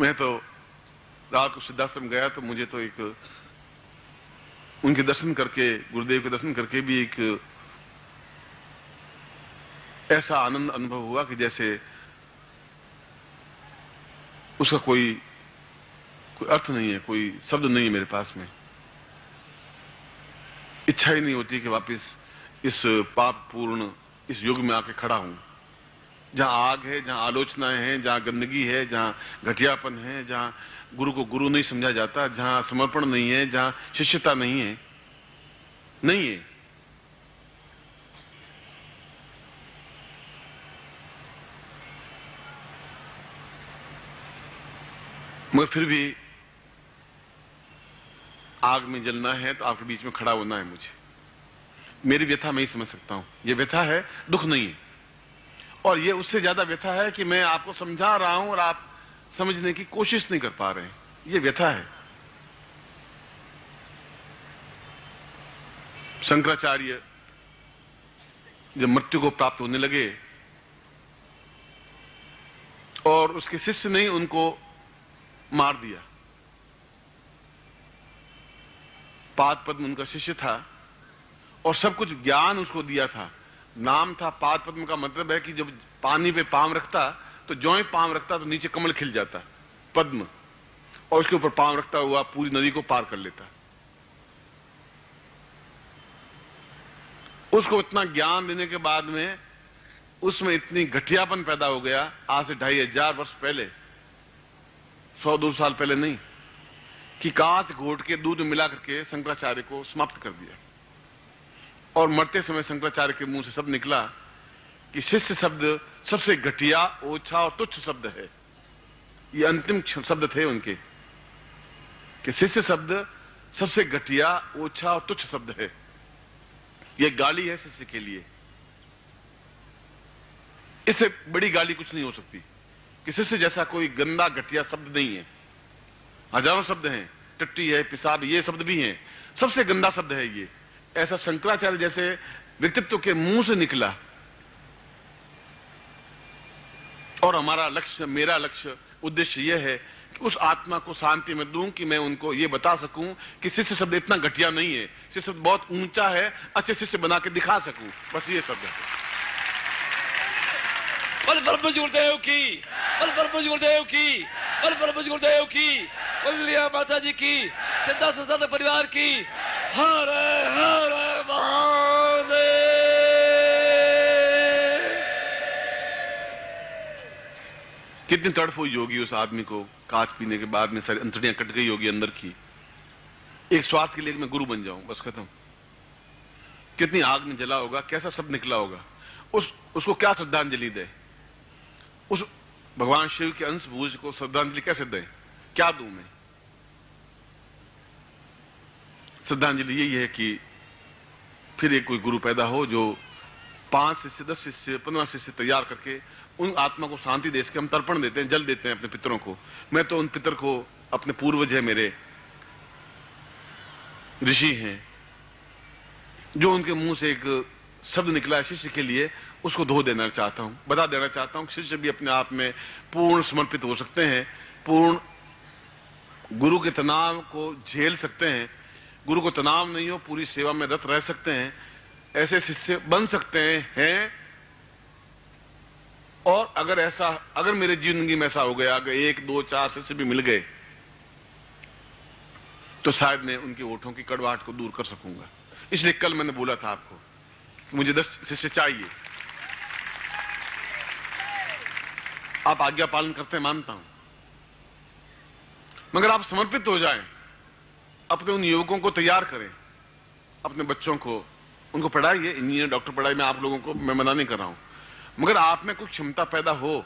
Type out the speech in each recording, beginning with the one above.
मैं तो रात को सिद्धाश्रम गया तो मुझे तो एक उनके दर्शन करके, गुरुदेव के दर्शन करके भी एक ऐसा आनंद अनुभव हुआ कि जैसे उसका कोई अर्थ नहीं है, कोई शब्द नहीं है मेरे पास में। इच्छा ही नहीं होती कि वापस इस पाप पूर्ण इस युग में आके खड़ा हूं, जहां आग है, जहां आलोचनाएं हैं, जहां गंदगी है, जहां घटियापन है, जहां गुरु को गुरु नहीं समझा जाता, जहां समर्पण नहीं है, जहां शिष्यता नहीं है। नहीं है। मगर फिर भी आग में जलना है तो आपके बीच में खड़ा होना है मुझे। मेरी व्यथा मैं ही समझ सकता हूं। ये व्यथा है, दुख नहीं है। और ये उससे ज्यादा व्यथा है कि मैं आपको समझा रहा हूं और आप समझने की कोशिश नहीं कर पा रहे हैं। ये व्यथा है। शंकराचार्य जब मृत्यु को प्राप्त होने लगे और उसके शिष्य ने उनको मार दिया। पाद पद्म उनका शिष्य था और सब कुछ ज्ञान उसको दिया था। नाम था पाद पद्म का मतलब है कि जब पानी पे पांव रखता तो ज्यों ही पांव रखता तो नीचे कमल खिल जाता, पद्म, और उसके ऊपर पांव रखता हुआ पूरी नदी को पार कर लेता। उसको इतना ज्ञान देने के बाद में उसमें इतनी घटियापन पैदा हो गया, आज से 2500 वर्ष पहले, 100-200 साल पहले नहीं, कि कांच घोट के दूध में मिला करके शंकराचार्य को समाप्त कर दिया। और मरते समय शंकराचार्य के मुंह से शब्द निकला कि शिष्य शब्द सबसे घटिया, ओछा और तुच्छ शब्द है। ये अंतिम शब्द थे उनके कि शिष्य शब्द सबसे घटिया, ओछा और तुच्छ शब्द है। ये गाली है शिष्य के लिए। इससे बड़ी गाली कुछ नहीं हो सकती कि शिष्य जैसा कोई गंदा घटिया शब्द नहीं है। हजारों शब्द हैं, टट्टी है, पिसाब, ये शब्द भी हैं। सबसे गंदा शब्द है ये। ऐसा शंकराचार्य जैसे व्यक्तित्व के मुंह से निकला। और हमारा लक्ष्य, मेरा लक्ष्य, उद्देश्य यह है कि उस आत्मा को शांति में दूं कि मैं उनको ये बता सकूं कि शिष्य शब्द इतना घटिया नहीं है, शिष्य शब्द बहुत ऊंचा है, अच्छे शिष्य बना के दिखा सकूं। बस ये शब्द है। बल ब्रह्म गुरुदेव की, बल ब्रह्म गुरुदेव की, बल ब्रह्म गुरुदेव की, बलिया माता जी की, सिद्धार्थ साधक परिवार की। हर हर महादेव। कितनी तड़फ हुई होगी उस आदमी को, कांच पीने के बाद में सारी अंतड़ियां कट गई होगी अंदर की, एक स्वार्थ के लिए मैं गुरु बन जाऊं, बस खत्म। कितनी आग में जला होगा, कैसा शब्द निकला होगा। उसको क्या श्रद्धांजलि दे, उस भगवान शिव के अंशभूज को श्रद्धांजलि कैसे दें, क्या दूं मैं। श्रद्धांजलि यही है कि फिर एक कोई गुरु पैदा हो जो 5 शिष्य, 10 शिष्य, 15 शिष्य तैयार करके उन आत्मा को शांति दे सके। हम तर्पण देते हैं, जल देते हैं अपने पितरों को। मैं तो उन पितर को, अपने पूर्वज है, मेरे ऋषि हैं, जो उनके मुंह से एक शब्द निकला है शिष्य के लिए, उसको धो देना चाहता हूं, बता देना चाहता हूं। शिष्य भी अपने आप में पूर्ण समर्पित हो सकते हैं, पूर्ण गुरु के तनाव को झेल सकते हैं, गुरु को तनाव नहीं हो, पूरी सेवा में रत रह सकते हैं, ऐसे शिष्य बन सकते हैं। और अगर मेरे जिंदगी में ऐसा हो गया, अगर 1, 2, 4 शिष्य भी मिल गए तो शायद मैं उनके ओठों की कड़वाहट को दूर कर सकूंगा। इसलिए कल मैंने बोला था आपको कि मुझे 10 शिष्य चाहिए। आप आज्ञा पालन करते हैं, मानता हूं, मगर आप समर्पित हो जाएं, अपने उन युवकों को तैयार करें, अपने बच्चों को, उनको पढ़ाइए, इंजीनियर, डॉक्टर पढ़ाइए। मैं आप लोगों को मैं मना नहीं कर रहा हूं, मगर आप में कुछ क्षमता पैदा हो,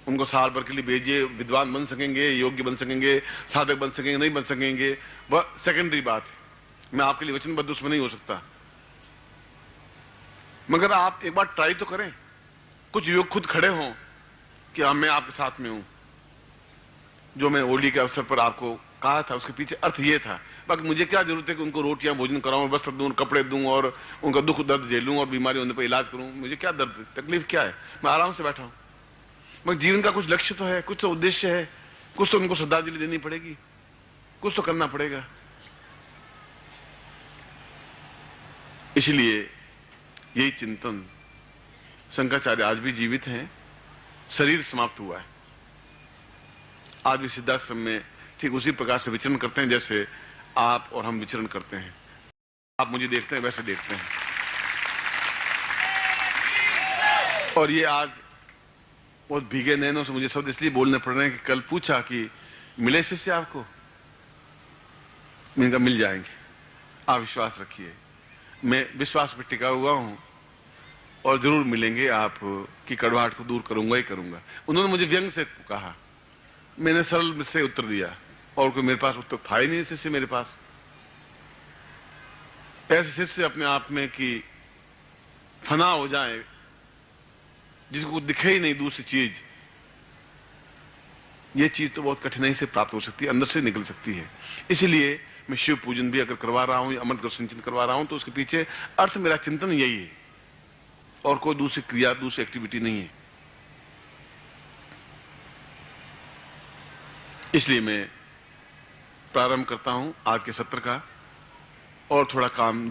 उनको साल भर के लिए भेजिए। विद्वान बन सकेंगे, योग्य बन सकेंगे, साधक बन सकेंगे, नहीं बन सकेंगे, वह सेकेंडरी बात है। मैं आपके लिए वचनबद्ध उसमें नहीं हो सकता, मगर आप एक बार ट्राई तो करें। कुछ युवक खुद खड़े हों कि मैं आपके साथ में हूं। जो मैं होली के अवसर पर आपको कहा था, उसके पीछे अर्थ ये था। बाकी मुझे क्या जरूरत है कि उनको रोटियां भोजन कराऊं, वस्त्र दूं, कपड़े दूं और उनका दुख दर्द झेलूं और बीमारी होने पर इलाज करूं। मुझे क्या दर्द, तकलीफ क्या है, मैं आराम से बैठा हूं। मगर जीवन का कुछ लक्ष्य तो है, कुछ तो उद्देश्य है, कुछ तो उनको श्रद्धांजलि देनी पड़ेगी, कुछ तो करना पड़ेगा। इसलिए यही चिंतन, शंकराचार्य आज भी जीवित हैं, शरीर समाप्त हुआ है, आज भी सिद्धाश्रम में ठीक उसी प्रकार से विचरण करते हैं जैसे आप और हम विचरण करते हैं। आप मुझे देखते हैं वैसे देखते हैं। और ये आज बहुत भीगे नैनों से मुझे शब्द इसलिए बोलने पड़ रहे हैं कि कल पूछा कि मिले शिष्य आपको, मैंने कहा मिल जाएंगे, आप विश्वास रखिए, मैं विश्वास पर टिका हुआ हूं और जरूर मिलेंगे, आप की कड़वाहट को दूर करूंगा ही करूंगा। उन्होंने मुझे व्यंग से कहा, मैंने सरल से उत्तर दिया और कोई मेरे पास उत्तर था ही नहीं शिष्य मेरे पास। ऐसे शिष्य अपने आप में कि फना हो जाए, जिसको दिखे ही नहीं दूसरी चीज, ये चीज तो बहुत कठिनाई से प्राप्त हो सकती है, अंदर से निकल सकती है। इसलिए मैं शिव पूजन भी अगर करवा रहा हूं या अमृत सिंचन करवा रहा हूं तो उसके पीछे अर्थ, मेरा चिंतन यही है और कोई दूसरी क्रिया, दूसरी एक्टिविटी नहीं है। इसलिए मैं प्रारंभ करता हूं आज के सत्र का और थोड़ा काम